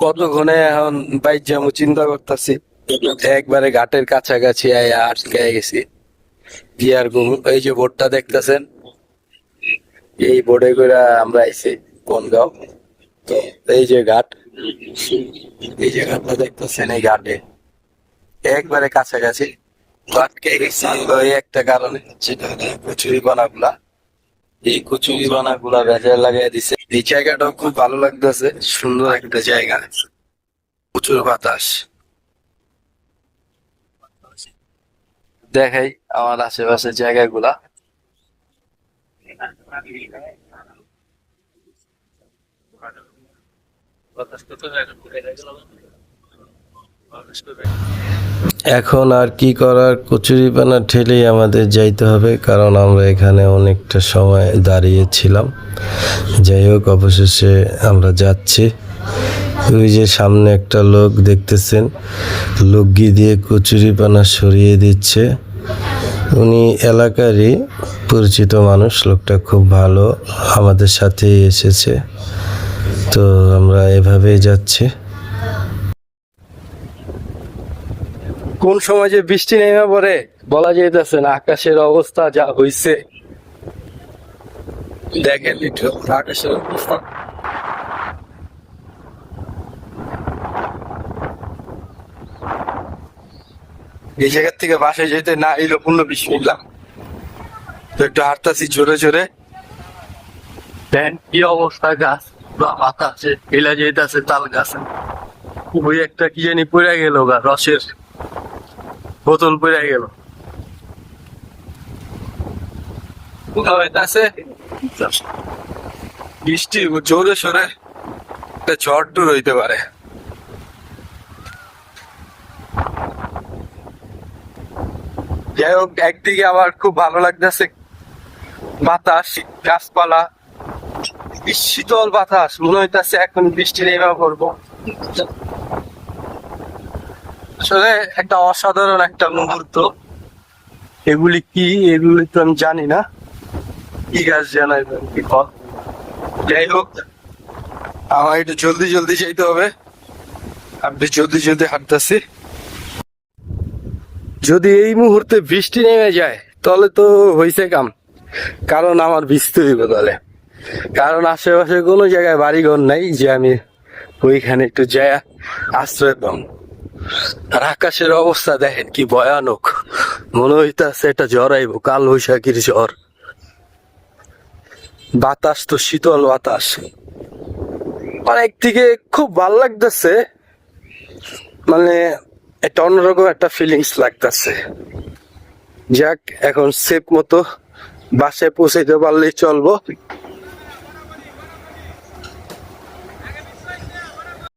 কতক্ষণে এখন বাইক যাবো চিন্তা করতেছি। একবারে ঘাটের কাছাকাছি আটকে গেছি। বিয়ার ঘুম, এই যে বোর্ডটা দেখতেছেন, এই বোর্ডে করে আমরা আইছি বনগাঁও। তো এই যে ঘাট, এই যে ঘাটটা দেখতেছেন, এই ঘাটে একবারে কাছাকাছি আটকে গেছি। ওই একটা কারণে, সেটা হলো কচুরি পানাগুলা, এই কচুরি পানাগুলা ভেজাল লাগাই দিছে। এই জায়গাটাও খুব ভালো লাগতেছে, সুন্দর একটা জায়গা, প্রচুর বাতাস। দেখাই আমার আশেপাশের জায়গাগুলা। এখন আর কি করার, কচুরিপানা ঠেলেই আমাদের যাইতে হবে, কারণ আমরা এখানে অনেকটা সময় দাঁড়িয়েছিলাম। যাই হোক, অবশেষে আমরা যাচ্ছি। ওই যে সামনে একটা লোক দেখতেছেন, লুঙ্গি দিয়ে কচুরিপানা সরিয়ে দিচ্ছে। উনি এলাকারই পরিচিত মানুষ, লোকটা খুব ভালো, আমাদের সাথেই এসেছে। তো আমরা এভাবেই যাচ্ছি। কোন সময় যে বৃষ্টি নেমে পড়ে বলা যাইতেছে না, আকাশের অবস্থা যা হইছে দেখেন একটু আকাশের অবস্থা। এই জায়গার থেকে বাসায় যেতে না এলো 15-20 মিনিট লাগবে। তো একটু হাঁটতাছি জোরে জোরে, দেন কি অবস্থা, গাছ বাতাসে এলা যেতেছে, তাল গাছে ওই একটা কি জানি পড়ে গেল, গা রসের বোতল পড়ে গেল। বৃষ্টি জোরে সোরে একটা ঝড় টুর হইতে পারে। যাই হোক, একদিকে আমার খুব ভালো লাগতেছে, বাতাস, গাছপালা, শীতল বাতাস, মনে হইতেছে এখন বৃষ্টি নেমে পড়বো। আসলে একটা অসাধারণ একটা মুহূর্ত। এগুলি কি, এগুলি তো আমি জানি না, কি গাছ জানাই কি ফল। যাই হোক, আমার একটু জলদি জলদি যাইতে হবে, আপনি জলদি জলদি হাঁটতেছি। যদি এই মুহূর্তে বৃষ্টি নেমে যায় তাহলে তো হইছে কাম, কারণ আমার ভিজতে হইব তাহলে, কারণ আশেপাশে কোনো জায়গায় বাড়িঘর নাই যে আমি ওইখানে একটু যায় আশ্রয় পাম। আর আকাশের অবস্থা দেখেন কি ভয়ানক, মনে হইতেছে এটা ঝড় আইব, কাল বৈশাখীর ঝড়। বাতাস তো শীতল বাতাস, আর একদিকে খুব ভাল লাগতেছে, মানে একটা অন্যরকম একটা ফিলিংস লাগতেছে। যাক, এখন সেফ মতো বাসায় পৌঁছাইতে পারলেই চলবো।